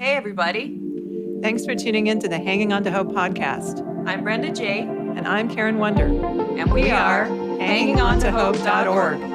Hey, everybody. Thanks for tuning in to the Hanging On to Hope podcast. I'm Brenda J. And I'm Karen Wonder. And we are hangingOnToHope.org.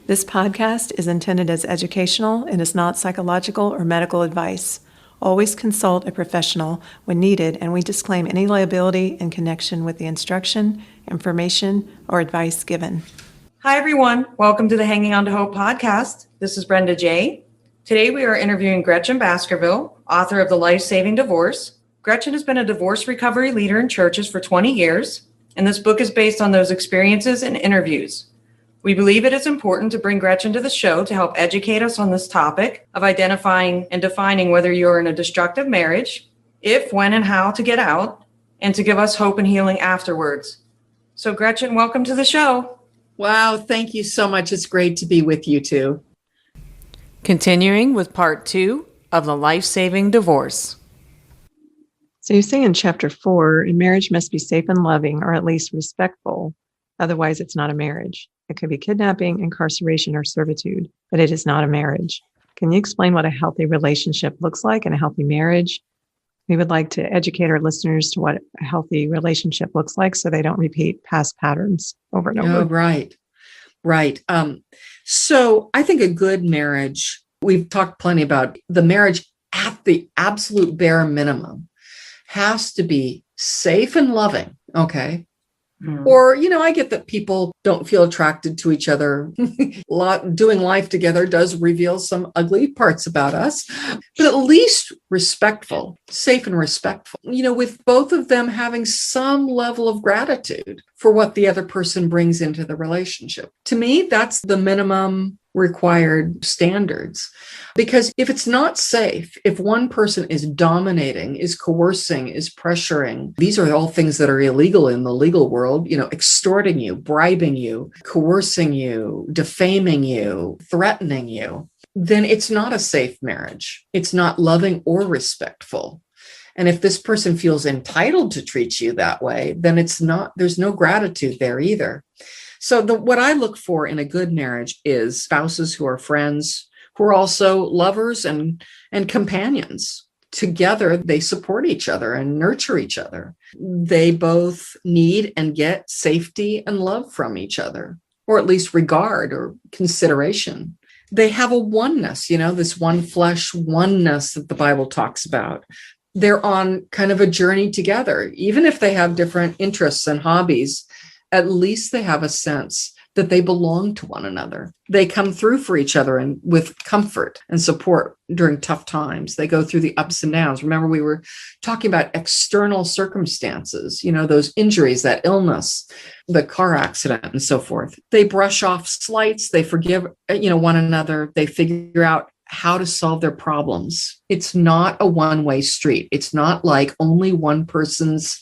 This podcast is intended as educational and is not psychological or medical advice. Always consult a professional when needed, and we disclaim any liability in connection with the instruction, information, or advice given. Hi, everyone. Welcome to the Hanging On to Hope podcast. This is Brenda J. Today, we are interviewing Gretchen Baskerville, author of The Life-Saving Divorce. Gretchen has been a divorce recovery leader in churches for 20 years, and this book is based on those experiences and interviews. We believe it is important to bring Gretchen to the show to help educate us on this topic of identifying and defining whether you're in a destructive marriage, if, when, and how to get out, and to give us hope and healing afterwards. So Gretchen, welcome to the show. Wow, thank you so much. It's great to be with you too. Continuing with part 2 of The Life-Saving Divorce. So you say in chapter 4, a marriage must be safe and loving, or at least respectful. Otherwise, it's not a marriage. It could be kidnapping, incarceration, or servitude, but it is not a marriage. Can you explain what a healthy relationship looks like and a healthy marriage? We would like to educate our listeners to what a healthy relationship looks like so they don't repeat past patterns over and over. Oh, right. So I think a good marriage, we've talked plenty about the marriage at the absolute bare minimum has to be safe and loving. Okay. Or, I get that people don't feel attracted to each other. Doing life together does reveal some ugly parts about us, but at least respectful, safe and respectful, with both of them having some level of gratitude for what the other person brings into the relationship. To me, that's the minimum required standards. Because if it's not safe, if one person is dominating, is coercing, is pressuring, these are all things that are illegal in the legal world, extorting you, bribing you, coercing you, defaming you, threatening you, then it's not a safe marriage. It's not loving or respectful. And if this person feels entitled to treat you that way, then there's no gratitude there either. So what I look for in a good marriage is spouses who are friends, who are also lovers and companions. Together, they support each other and nurture each other. They both need and get safety and love from each other, or at least regard or consideration. They have a oneness, this one flesh oneness that the Bible talks about. They're on kind of a journey together, even if they have different interests and hobbies. At least they have a sense that they belong to one another. They come through for each other and with comfort and support during tough times. They go through the ups and downs. Remember, we were talking about external circumstances, those injuries, that illness, the car accident and so forth. They brush off slights. They forgive, one another. They figure out how to solve their problems. It's not a one-way street. It's not like only one person's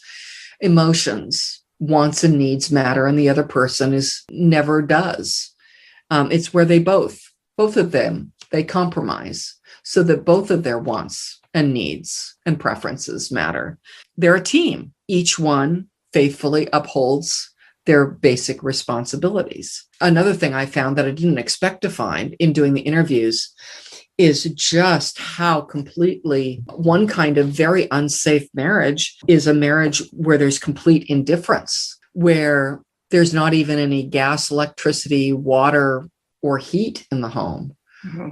emotions, wants and needs matter and the other person never does. It's where they both of them, they compromise so that both of their wants and needs and preferences matter. They're a team. Each one faithfully upholds their basic responsibilities. Another thing I found that I didn't expect to find in doing the interviews is just how completely one kind of very unsafe marriage is a marriage where there's complete indifference, where there's not even any gas, electricity, water, or heat in the home,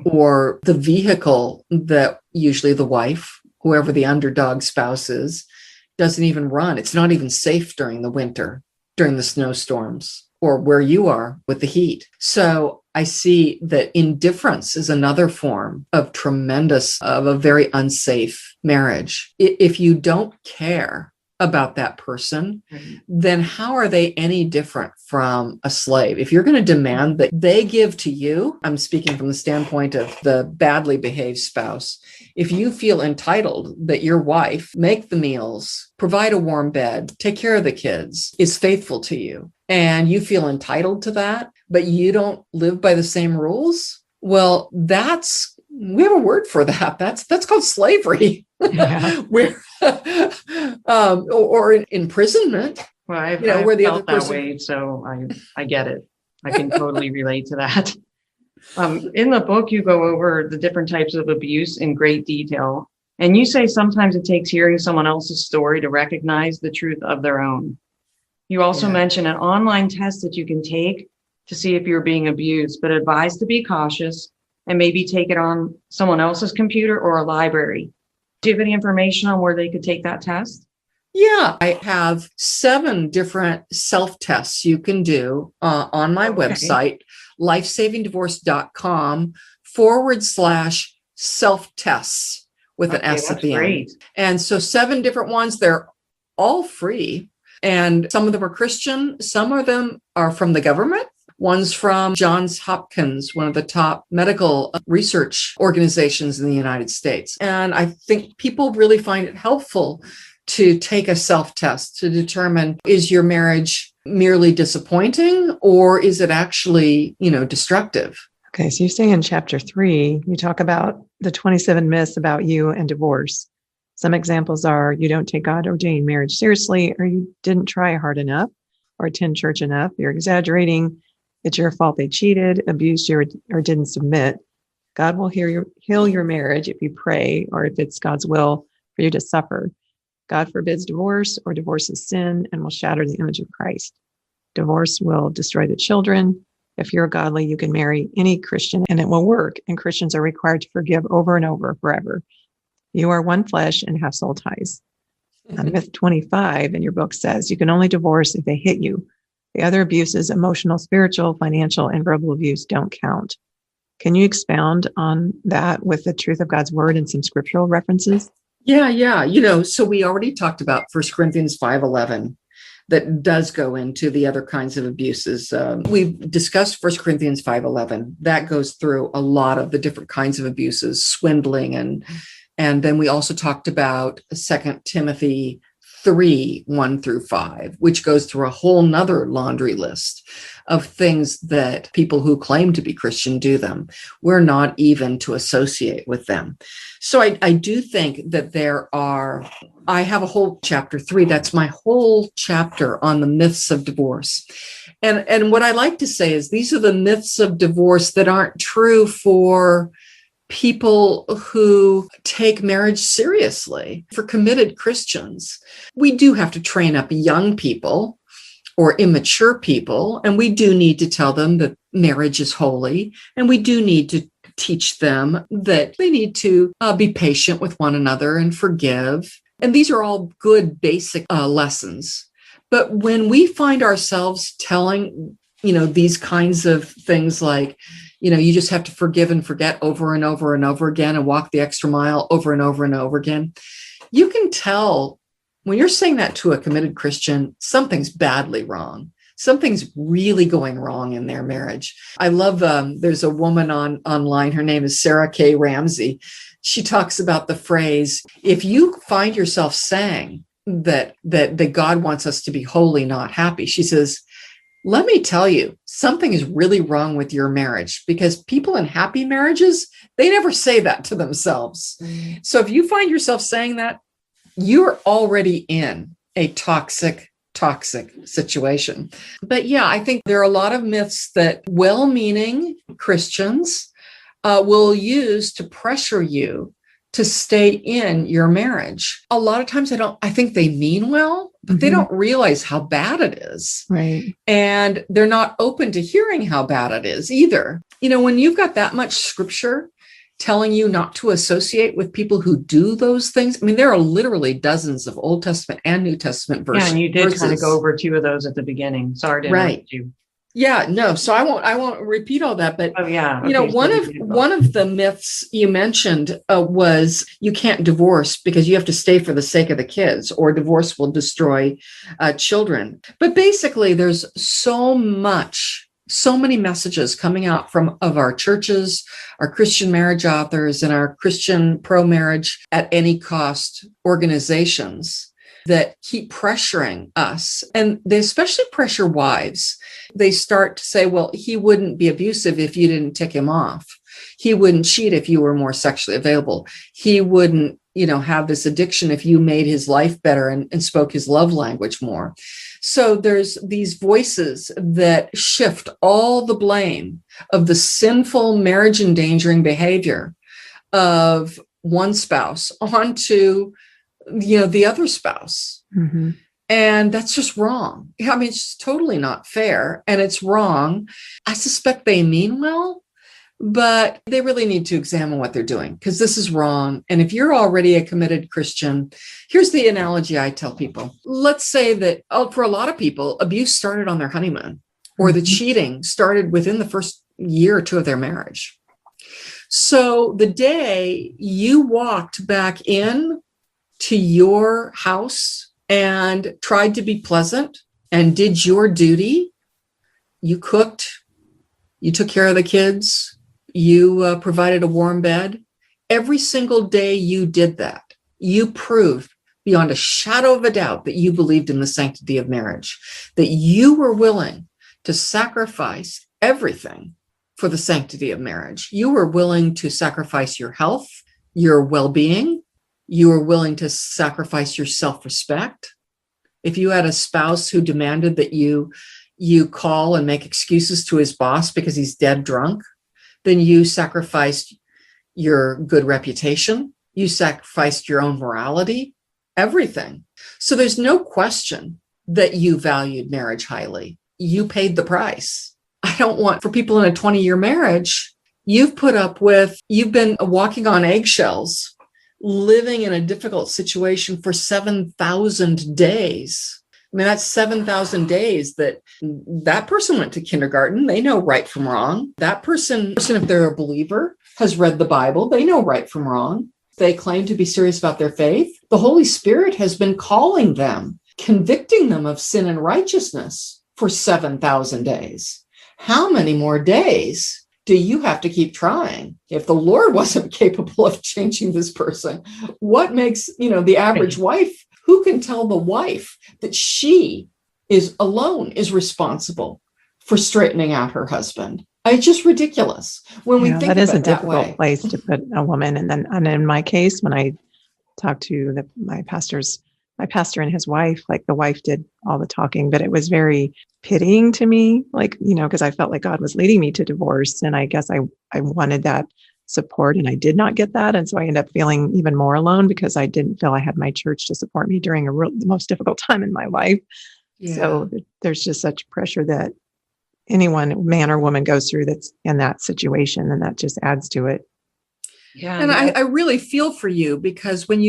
or the vehicle that usually the wife, whoever the underdog spouse is, doesn't even run. It's not even safe during the winter, during the snowstorms, or where you are with the heat. So I see that indifference is another form of a very unsafe marriage. If you don't care about that person, then how are they any different from a slave? If you're going to demand that they give to you, I'm speaking from the standpoint of the badly behaved spouse. If you feel entitled that your wife make the meals, provide a warm bed, take care of the kids, is faithful to you, and you feel entitled to that, but you don't live by the same rules, well, we have a word for that. That's called slavery. Yeah. Where, or imprisonment. Well, I've where the felt other person... that way, so I get it. I can totally relate to that. In the book, you go over the different types of abuse in great detail, and you say sometimes it takes hearing someone else's story to recognize the truth of their own. You also mention an online test that you can take to see if you're being abused, but advise to be cautious and maybe take it on someone else's computer or a library. Do you have any information on where they could take that test? Yeah, I have 7 different self-tests you can do on my website, lifesavingdivorce.com/self-tests with an S at the end. And so 7 different ones, they're all free. And some of them are Christian, some of them are from the government. One's from Johns Hopkins, one of the top medical research organizations in the United States. And I think people really find it helpful to take a self-test to determine, is your marriage merely disappointing or is it actually, destructive? Okay, so you say in chapter 3, you talk about the 27 myths about you and divorce. Some examples are you don't take God-ordained marriage seriously, or you didn't try hard enough, or attend church enough, you're exaggerating, it's your fault they cheated, abused you, or didn't submit. God will heal your marriage if you pray, or if it's God's will for you to suffer. God forbids divorce, or divorce is sin and will shatter the image of Christ. Divorce will destroy the children. If you're godly, you can marry any Christian and it will work. And Christians are required to forgive over and over forever. You are one flesh and have soul ties. Myth 25 in your book says you can only divorce if they hit you. The other abuses, emotional, spiritual, financial, and verbal abuse, don't count. Can you expound on that with the truth of God's word and some scriptural references? Yeah. So we already talked about 1 Corinthians 5:11 that does go into the other kinds of abuses. We've discussed 1 Corinthians 5:11. That goes through a lot of the different kinds of abuses, swindling, and then we also talked about 2 Timothy 3:1-5, which goes through a whole nother laundry list of things that people who claim to be Christian do them. We're not even to associate with them. So I do think that I have a whole chapter 3. That's my whole chapter on the myths of divorce. And what I like to say is these are the myths of divorce that aren't true for people who take marriage seriously. For committed Christians, we do have to train up young people or immature people, and we do need to tell them that marriage is holy, and we do need to teach them that they need to be patient with one another and forgive. And these are all good basic lessons. But when we find ourselves telling, these kinds of things like, you just have to forgive and forget over and over and over again and walk the extra mile over and over and over again. You can tell when you're saying that to a committed Christian, something's badly wrong. Something's really going wrong in their marriage. I love, there's a woman online, her name is Sarah K. Ramsey. She talks about the phrase, if you find yourself saying that God wants us to be holy, not happy, she says, let me tell you, something is really wrong with your marriage, because people in happy marriages, they never say that to themselves. So if you find yourself saying that, you're already in a toxic situation. But yeah, I think there are a lot of myths that well-meaning Christians will use to pressure you to stay in your marriage. A lot of times I think they mean well, but they don't realize how bad it is. Right. And they're not open to hearing how bad it is either. When you've got that much scripture telling you not to associate with people who do those things. I mean, there are literally dozens of Old Testament and New Testament verses. Yeah, and you did kind of go over 2 of those at the beginning. Sorry to interrupt you. Yeah, no. So I won't repeat all that, but Oh yeah. you know, Okay, so one we of did both. one of the myths you mentioned was you can't divorce because you have to stay for the sake of the kids, or divorce will destroy children. But basically, there's so many messages coming out from of our churches, our Christian marriage authors, and our Christian pro-marriage at any cost organizations that keep pressuring us, and they especially pressure wives. They start to say, well, he wouldn't be abusive if you didn't tick him off. He wouldn't cheat if you were more sexually available. He wouldn't, have this addiction if you made his life better and spoke his love language more. So there's these voices that shift all the blame of the sinful marriage endangering behavior of one spouse onto the other spouse. Mm-hmm. And that's just wrong. I mean, it's totally not fair, and it's wrong. I suspect they mean well, but they really need to examine what they're doing, because this is wrong. And if you're already a committed Christian, here's the analogy I tell people. Let's say that for a lot of people, abuse started on their honeymoon, or the cheating started within the first year or two of their marriage. So the day you walked back in to your house and tried to be pleasant and did your duty, you cooked, you took care of the kids, you provided a warm bed. Every single day you did that, you proved beyond a shadow of a doubt that you believed in the sanctity of marriage, that you were willing to sacrifice everything for the sanctity of marriage. You were willing to sacrifice your health, your well-being. You were willing to sacrifice your self-respect. If you had a spouse who demanded that you call and make excuses to his boss because he's dead drunk, then you sacrificed your good reputation. You sacrificed your own morality, everything. So there's no question that you valued marriage highly. You paid the price. I don't want, for people in a 20-year marriage, you've been walking on eggshells, living in a difficult situation for 7,000 days. I mean, that's 7,000 days that person went to kindergarten. They know right from wrong. That person, if they're a believer, has read the Bible. They know right from wrong. They claim to be serious about their faith. The Holy Spirit has been calling them, convicting them of sin and righteousness for 7,000 days. How many more days do you have to keep trying? If the Lord wasn't capable of changing this person, what makes, the average wife, who can tell the wife that she is responsible for straightening out her husband? It's just ridiculous when we think that is of a it that difficult way. place to put a woman. And in my case, when I talked to my pastor and his wife, like the wife did all the talking, but it was very pitying to me, because I felt like God was leading me to divorce. And I guess I wanted that support, and I did not get that. And so I ended up feeling even more alone because I didn't feel I had my church to support me during the most difficult time in my life. Yeah. So there's just such pressure that anyone, man or woman, goes through that's in that situation, and that just adds to it. Yeah. And I really feel for you, because when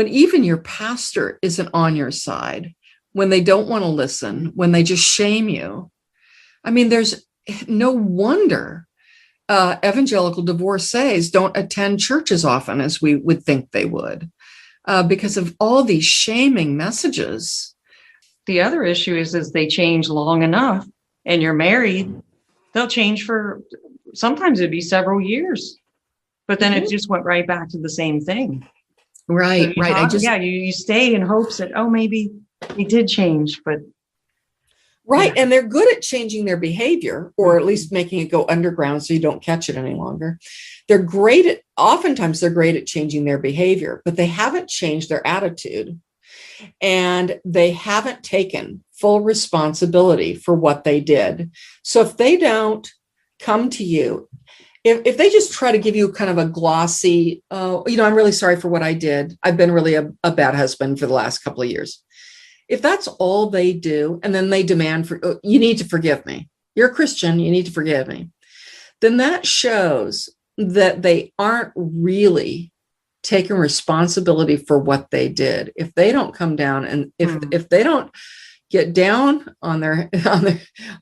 even your pastor isn't on your side, when they don't want to listen, when they just shame you, I mean, there's no wonder evangelical divorcees don't attend church as often as we would think they would, because of all these shaming messages. The other issue is they change long enough and you're married, they'll change for, sometimes it'd be several years, but then it just went right back to the same thing. Right, so right. You stay in hopes that, maybe he did change, but. Right. And they're good at changing their behavior, or at least making it go underground so you don't catch it any longer. Oftentimes they're great at changing their behavior, but they haven't changed their attitude, and they haven't taken full responsibility for what they did. So if they don't come to you, if they just try to give you kind of a glossy, I'm really sorry for what I did. I've been really a bad husband for the last couple of years. If that's all they do, and then they demand you need to forgive me. You're a Christian, you need to forgive me. Then that shows that they aren't really taking responsibility for what they did. If they don't come down and if they don't get down on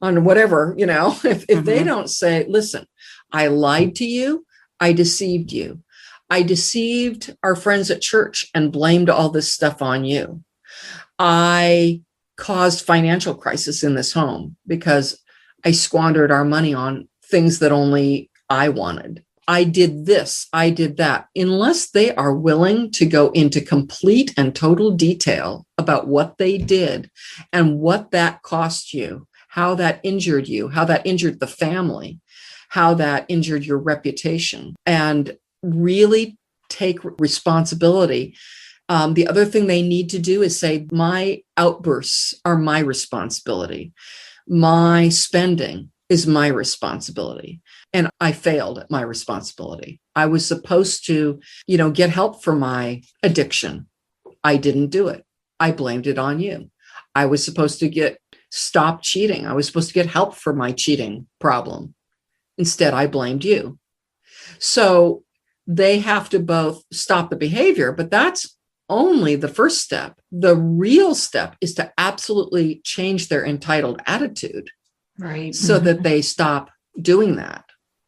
on whatever, if they don't say, listen, I lied to you, I deceived you. I deceived our friends at church and blamed all this stuff on you. I caused financial crisis in this home because I squandered our money on things that only I wanted. I did this, I did that. Unless they are willing to go into complete and total detail about what they did and what that cost you, how that injured you, how that injured the family, how that injured your reputation, and really take responsibility. The other thing they need to do is say, my outbursts are my responsibility. My spending is my responsibility. And I failed at my responsibility. I was supposed to, get help for my addiction. I didn't do it. I blamed it on you. I was supposed to stop cheating. I was supposed to get help for my cheating problem. Instead, I blamed you. So they have to both stop the behavior, but that's only the first step. The real step is to absolutely change their entitled attitude, right? So that they stop doing that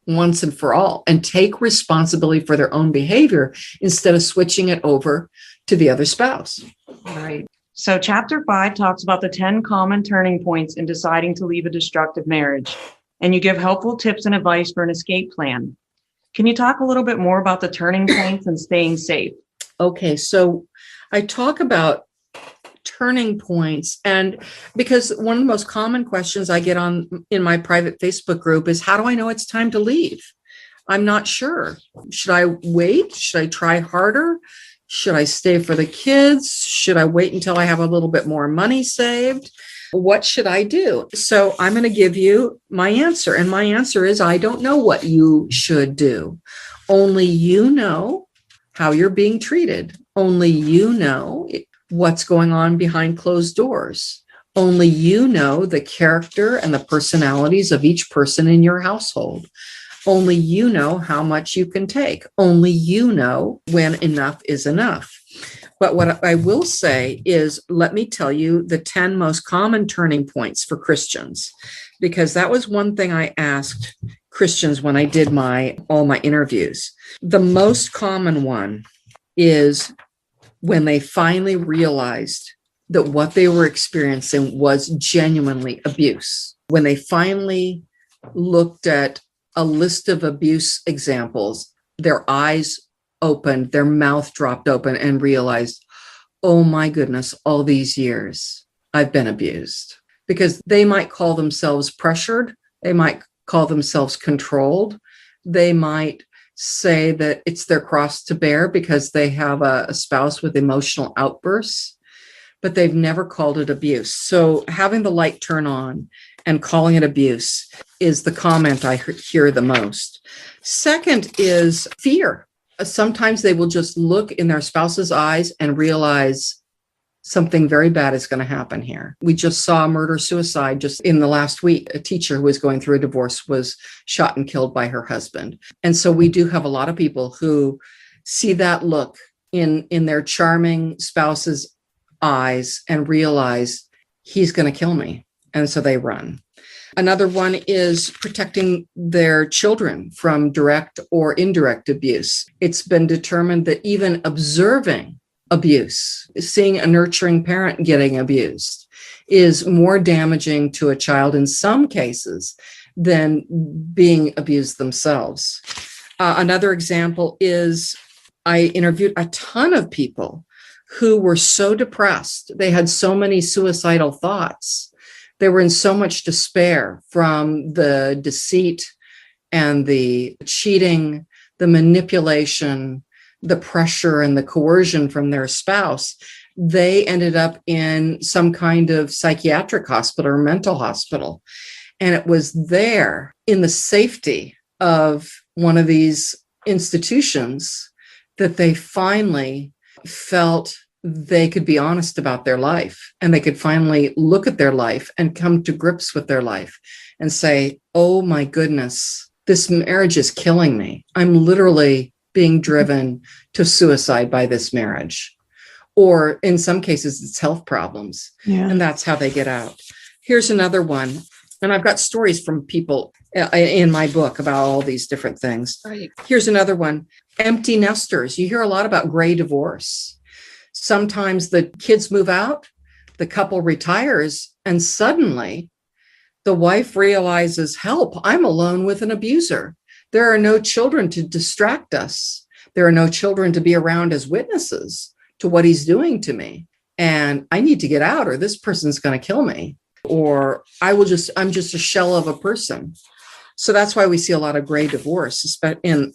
once and for all and take responsibility for their own behavior instead of switching it over to the other spouse. Right. So chapter 5 talks about the 10 common turning points in deciding to leave a destructive marriage. And you give helpful tips and advice for an escape plan. Can you talk a little bit more about the turning points and staying safe? Okay, so I talk about turning points, and because one of the most common questions I get in my private Facebook group is, how do I know it's time to leave? I'm not sure. Should I wait? Should I try harder? Should I stay for the kids? Should I wait until I have a little bit more money saved? What should I do? So I'm going to give you my answer. And my answer is, I don't know what you should do. Only you know how you're being treated. Only you know what's going on behind closed doors. Only you know the character and the personalities of each person in your household. Only you know how much you can take. Only you know when enough is enough. But what I will say is, let me tell you the 10 most common turning points for Christians, because that was one thing I asked Christians when I did all my interviews. The most common one is when they finally realized that what they were experiencing was genuinely abuse. When they finally looked at a list of abuse examples, their eyes opened, their mouth dropped open, and realized, oh my goodness, all these years I've been abused. Because they might call themselves pressured, they might call themselves controlled, they might say that it's their cross to bear because they have a spouse with emotional outbursts, but they've never called it abuse. So having the light turn on and calling it abuse is the comment I hear the most. Second is fear. Sometimes they will just look in their spouse's eyes and realize something very bad is going to happen here. We just saw murder-suicide just in the last week. A teacher who was going through a divorce was shot and killed by her husband. And so we do have a lot of people who see that look in their charming spouse's eyes and realize he's going to kill me. And so they run. Another one is protecting their children from direct or indirect abuse. It's been determined that even observing abuse, seeing a nurturing parent getting abused, is more damaging to a child in some cases than being abused themselves. Another example is I interviewed a ton of people who were so depressed. They had so many suicidal thoughts. They were in so much despair from the deceit and the cheating, the manipulation, the pressure and the coercion from their spouse. They ended up in some kind of psychiatric hospital or mental hospital. And it was there in the safety of one of these institutions that they finally felt they could be honest about their life, and they could finally look at their life and come to grips with their life and say, oh my goodness, this marriage is killing me. I'm literally being driven to suicide by this marriage. or in some cases, it's health problems. Yeah. And that's how they get out. Here's another one. And I've got stories from people in my book about all these different things. Right. Here's another one. Empty nesters. You hear a lot about gray divorce. Sometimes the kids move out, the couple retires, and suddenly the wife realizes, help, I'm alone with an abuser. There are no children to distract us. There are no children to be around as witnesses to what he's doing to me. And I need to get out, or this person's going to kill me, or I'm just a shell of a person. So that's why we see a lot of gray divorce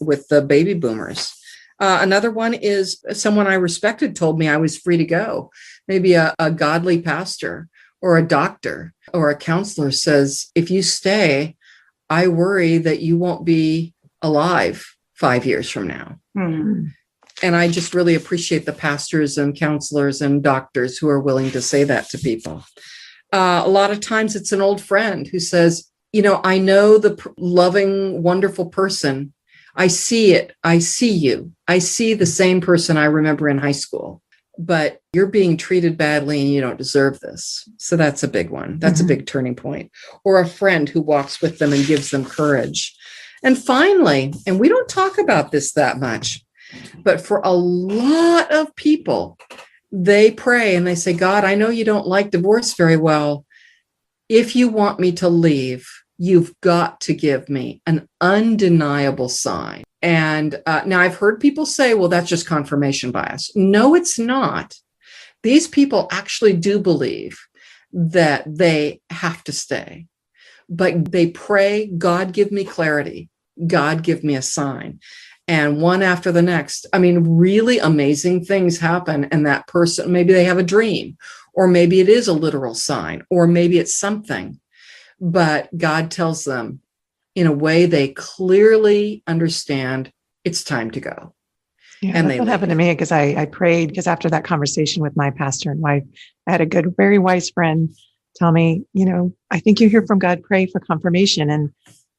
with the baby boomers. Another one is someone I respected told me I was free to go. Maybe a godly pastor or a doctor or a counselor says, if you stay, I worry that you won't be alive 5 years from now. Mm-hmm. And I just really appreciate the pastors and counselors and doctors who are willing to say that to people. A lot of times it's an old friend who says, I know the loving, wonderful person. I see it. I see you. I see the same person I remember in high school, but you're being treated badly and you don't deserve this. So that's a big one. That's a big turning point. Or a friend who walks with them and gives them courage. And finally, and we don't talk about this that much, but for a lot of people, they pray and they say, God, I know you don't like divorce very well. If you want me to leave, you've got to give me an undeniable sign. And now I've heard people say, well, that's just confirmation bias. No, it's not. These people actually do believe that they have to stay, but they pray, God, give me clarity. God, give me a sign. And one after the next, really amazing things happen. And that person, maybe they have a dream, or maybe it is a literal sign, or maybe it's something. But God tells them in a way they clearly understand it's time to go. Yeah, and that's what happened to me, because I prayed, because after that conversation with my pastor and wife, I had a good, very wise friend tell me, I think you hear from God, pray for confirmation. And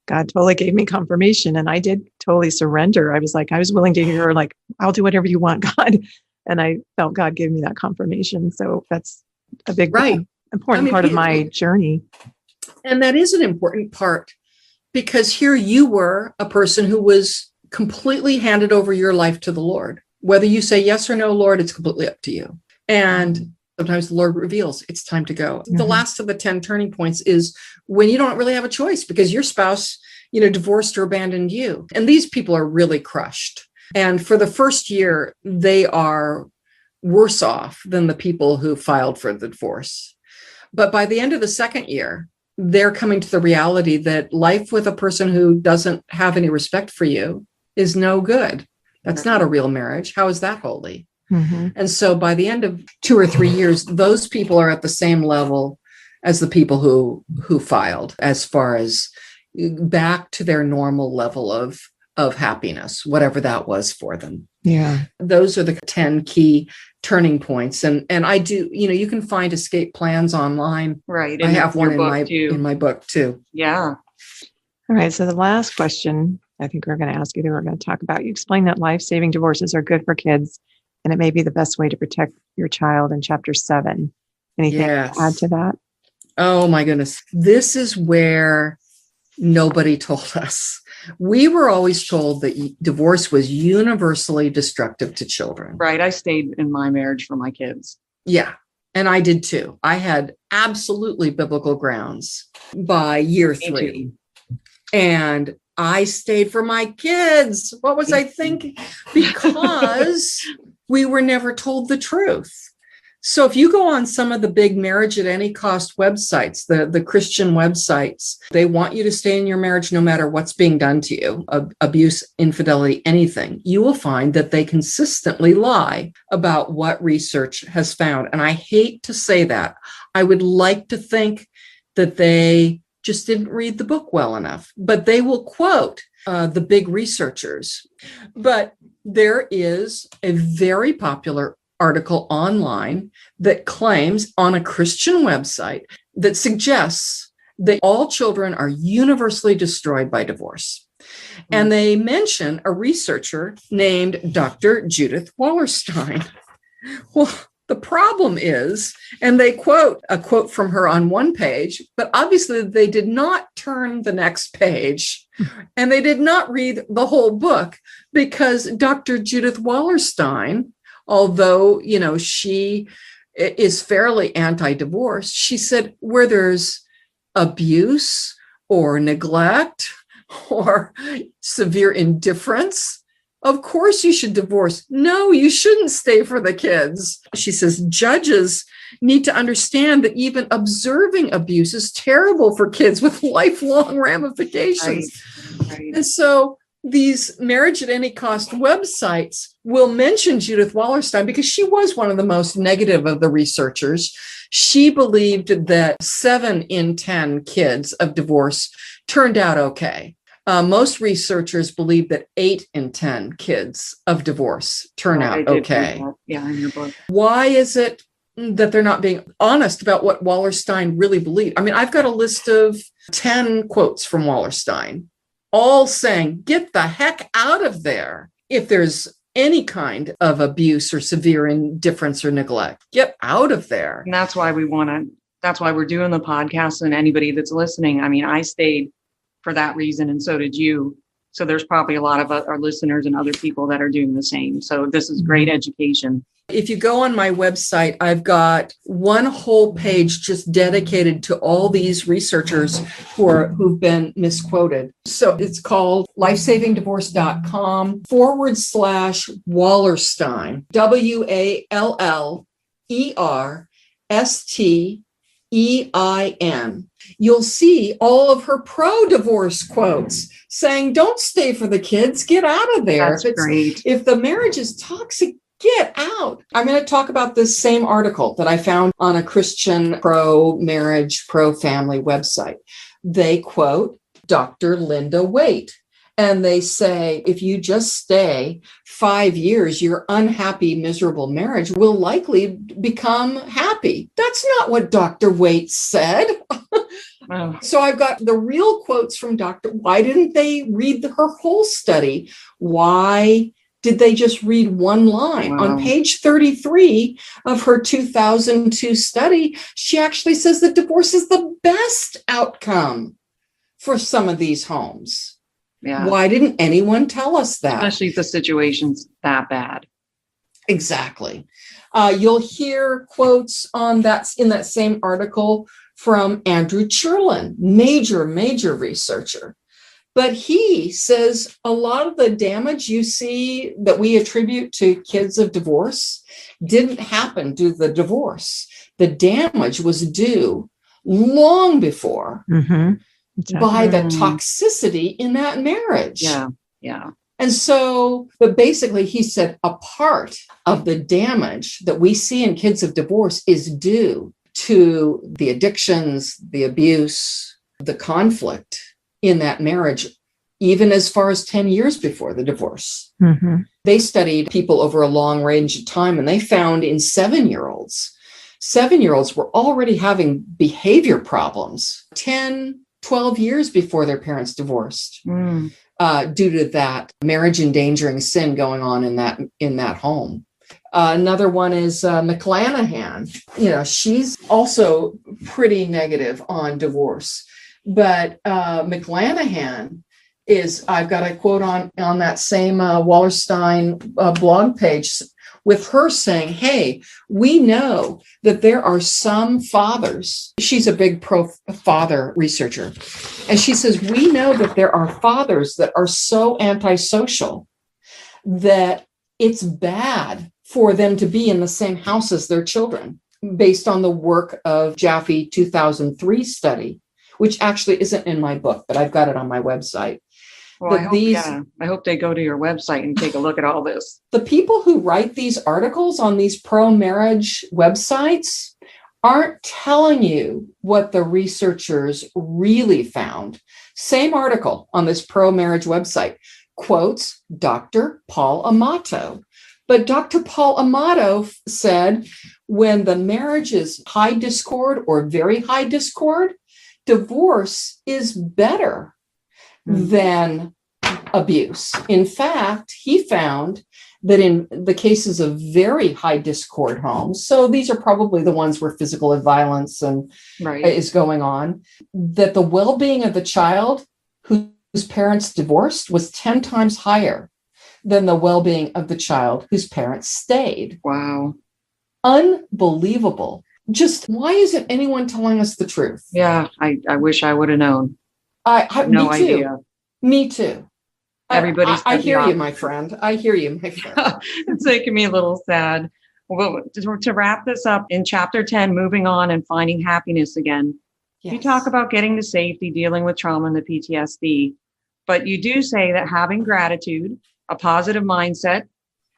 God totally gave me confirmation. And I did totally surrender. I was willing to hear, I'll do whatever you want, God. And I felt God give me that confirmation. So that's a big, important part of my journey. And that is an important part, because here you were a person who was completely handed over your life to the Lord. Whether you say yes or no, Lord, it's completely up to you. And sometimes the Lord reveals it's time to go. The last of the 10 turning points is when you don't really have a choice because your spouse, divorced or abandoned you. And these people are really crushed. And for the first year, they are worse off than the people who filed for the divorce. But by the end of the second year, they're coming to the reality that life with a person who doesn't have any respect for you is no good. That's not a real marriage. How is that holy? Mm-hmm. And so by the end of 2 or 3 years, those people are at the same level as the people who filed, as far as back to their normal level of happiness, whatever that was for them. Yeah. Those are the 10 key turning points. And I do, you can find escape plans online. Right. I have one in my book too. Yeah. All right. So the last question I think we're going to ask you that we're going to talk about, you explain that life-saving divorces are good for kids and it may be the best way to protect your child in chapter 7. Anything to add to that? Oh my goodness. This is where nobody told us. We were always told that divorce was universally destructive to children. Right. I stayed in my marriage for my kids. Yeah. And I did too. I had absolutely biblical grounds by year 3. And I stayed for my kids. What was I thinking? Because we were never told the truth. So if you go on some of the big marriage at any cost websites, the Christian websites, they want you to stay in your marriage no matter what's being done to you, abuse, infidelity, anything. You will find that they consistently lie about what research has found. And I hate to say that. I would like to think that they just didn't read the book well enough, but they will quote the big researchers. But there is a very popular article online that claims on a Christian website that suggests that all children are universally destroyed by divorce. And they mention a researcher named Dr. Judith Wallerstein. Well, the problem is, and they quote a quote from her on one page, but obviously they did not turn the next page and they did not read the whole book, because Dr. Judith Wallerstein, although, she is fairly anti-divorce, she said where there's abuse or neglect or severe indifference, of course you should divorce. No, you shouldn't stay for the kids. She says judges need to understand that even observing abuse is terrible for kids with lifelong ramifications. Right. And so these marriage at any cost websites will mention Judith Wallerstein because she was one of the most negative of the researchers. She believed that 7 in 10 kids of divorce turned out okay. Most researchers believe that 8 in 10 kids of divorce turn out okay. Yeah, in your book. Why is it that they're not being honest about what Wallerstein really believed? I mean, I've got a list of 10 quotes from Wallerstein, all saying, get the heck out of there. If there's any kind of abuse or severe indifference or neglect, get out of there. And that's why that's why we're doing the podcast, and anybody that's listening. I mean, I stayed for that reason, and so did you. So there's probably a lot of our listeners and other people that are doing the same. So this is great education. If you go on my website, I've got one whole page just dedicated to all these researchers who've been misquoted. So it's called lifesavingdivorce.com/Wallerstein, WALLERSTEIN. You'll see all of her pro-divorce quotes saying, don't stay for the kids, get out of there. That's great. If the marriage is toxic, get out. I'm going to talk about this same article that I found on a Christian pro-marriage, pro-family website. They quote Dr. Linda Waite, and they say, if you just stay 5 years, your unhappy, miserable marriage will likely become happy. That's not what Dr. Waite said. Oh. So I've got the real quotes from Dr. Why didn't they read her whole study? Why did they just read one line? Wow. On page 33 of her 2002 study, she actually says that divorce is the best outcome for some of these homes. Yeah. Why didn't anyone tell us that? Especially if the situation's that bad. Exactly. You'll hear quotes on that in that same article from Andrew Cherlin, major researcher. But he says a lot of the damage you see that we attribute to kids of divorce didn't happen due to the divorce. The damage was due long before by the toxicity in that marriage. Yeah, yeah. And so, but basically he said a part of the damage that we see in kids of divorce is due to the addictions, the abuse, the conflict in that marriage, even as far as 10 years before the divorce. They studied people over a long range of time, and they found in 7-year-olds were already having behavior problems 10, 12 years before their parents divorced due to that marriage endangering sin going on in that home. Another one is McClanahan. She's also pretty negative on divorce. But McClanahan I've got a quote on that same Wallerstein blog page with her saying, hey, we know that there are some fathers. She's a big pro-father researcher. And she says, we know that there are fathers that are so antisocial that it's bad for them to be in the same house as their children, based on the work of Jaffe 2003 study, which actually isn't in my book, but I've got it on my website. Well, I hope they go to your website and take a look at all this. The people who write these articles on these pro-marriage websites aren't telling you what the researchers really found. Same article on this pro-marriage website quotes Dr. Paul Amato. But Dr. Paul Amato said when the marriage is high discord or very high discord, divorce is better than abuse. In fact, he found that in the cases of very high discord homes, so these are probably the ones where physical violence and is going on, that the well-being of the child whose parents divorced was 10 times higher than the well-being of the child whose parents stayed. Wow. Unbelievable. Just why isn't anyone telling us the truth? Yeah, I wish I would have known. No idea. Me too. Everybody's I hear you, my friend. I hear you, my friend. It's making me a little sad. Well, to wrap this up, in chapter 10, moving on and finding happiness again, you talk about getting to safety, dealing with trauma and the PTSD, but you do say that having gratitude, a positive mindset,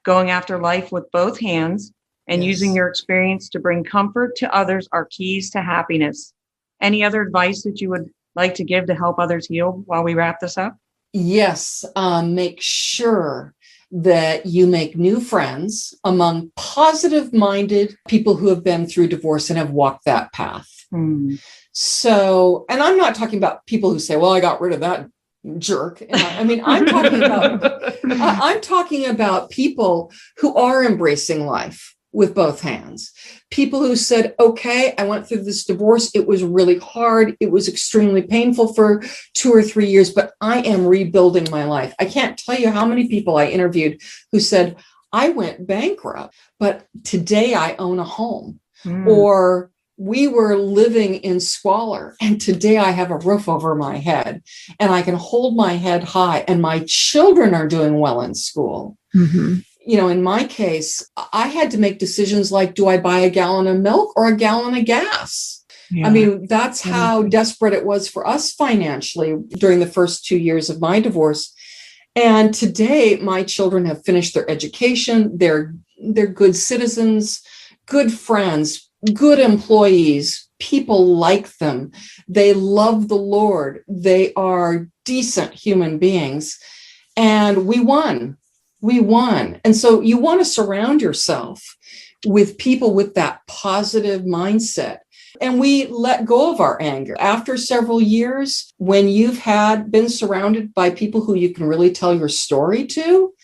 going after life with both hands, and using your experience to bring comfort to others are keys to happiness. Any other advice that you would like to give to help others heal while we wrap this up? Yes. Make sure that you make new friends among positive-minded people who have been through divorce and have walked that path. So, and I'm not talking about people who say, well, I got rid of that jerk. I mean, I'm talking about people who are embracing life with both hands. People who said, okay, I went through this divorce. It was really hard. It was extremely painful for 2 or 3 years, but I am rebuilding my life. I can't tell you how many people I interviewed who said, I went bankrupt, but today I own a home. Or we were living in squalor, and today I have a roof over my head and I can hold my head high, and my children are doing well in school. You know, in my case, I had to make decisions like, do I buy a gallon of milk or a gallon of gas? I mean, that's how desperate it was for us financially during the first 2 years of my divorce. And today, my children have finished their education. They're good citizens, good friends, good employees. People like them. They love the Lord. They are decent human beings. And we won. And so you want to surround yourself with people with that positive mindset. And we let go of our anger. After several years, when you've been surrounded by people who you can really tell your story to,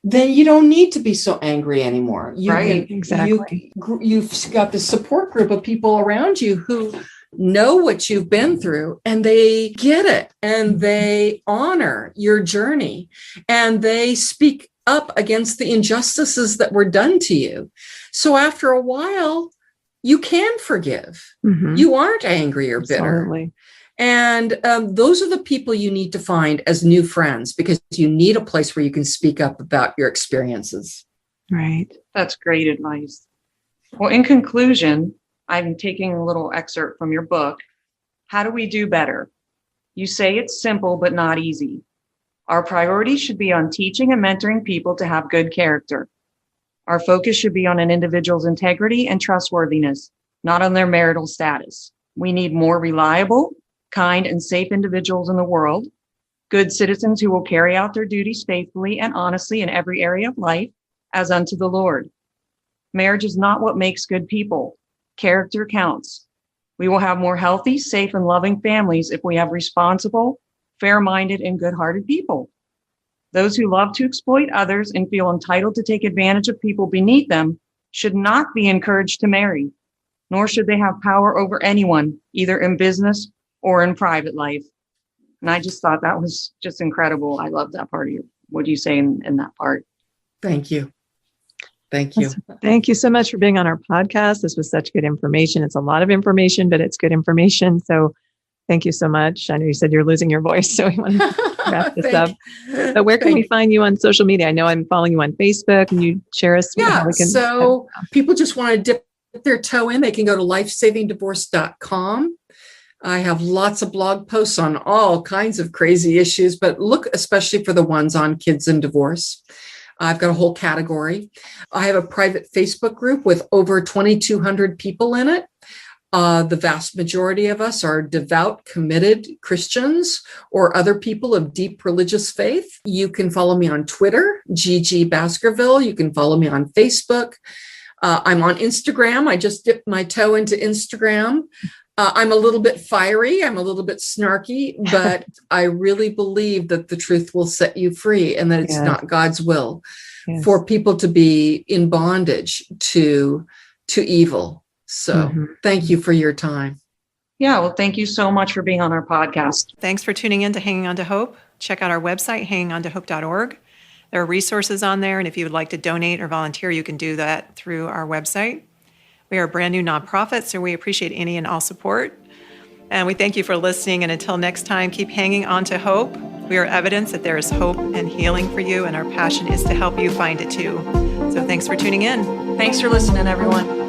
then you don't need to be so angry anymore. Exactly. You've got the support group of people around you who know what you've been through, and they get it, and they honor your journey, and they speak up against the injustices that were done to you. So after a while, you can forgive. You aren't angry or bitter. Absolutely. And those are the people you need to find as new friends, because you need a place where you can speak up about your experiences. Right. That's great advice. Well, in conclusion, I'm taking a little excerpt from your book. How do we do better? You say it's simple, but not easy. Our priority should be on teaching and mentoring people to have good character. Our focus should be on an individual's integrity and trustworthiness, not on their marital status. We need more reliable, kind, and safe individuals in the world, good citizens who will carry out their duties faithfully and honestly in every area of life as unto the Lord. Marriage is not what makes good people. Character counts. We will have more healthy, safe, and loving families if we have responsible, fair-minded, and good-hearted people. Those who love to exploit others and feel entitled to take advantage of people beneath them should not be encouraged to marry, nor should they have power over anyone, either in business or in private life. And I just thought that was just incredible. I love that part of you. What do you say in that part? Thank you. Thank you. Thank you so much for being on our podcast. This was such good information. It's a lot of information, but it's good information. So thank you so much. I know you said you're losing your voice, so we want to wrap this up. But where can we find you on social media? I know I'm following you on Facebook. Can you share us? Yeah, so people just want to dip their toe in. They can go to lifesavingdivorce.com. I have lots of blog posts on all kinds of crazy issues, but look especially for the ones on kids and divorce. I've got a whole category. I have a private Facebook group with over 2,200 people in it. The vast majority of us are devout, committed Christians or other people of deep religious faith. You can follow me on Twitter, Gretchen Baskerville. You can follow me on Facebook. I'm on Instagram. I just dipped my toe into Instagram. I'm a little bit fiery. I'm a little bit snarky, but I really believe that the truth will set you free and that it's not God's will Yes. for people to be in bondage to evil. So thank you for your time. Yeah, well, thank you so much for being on our podcast. Thanks for tuning in to Hanging On to Hope. Check out our website, hangingontohope.org. There are resources on there, and if you would like to donate or volunteer, you can do that through our website. We are a brand new nonprofit, so we appreciate any and all support. And we thank you for listening, and until next time, keep hanging on to hope. We are evidence that there is hope and healing for you, and our passion is to help you find it too. So thanks for tuning in. Thanks for listening, everyone.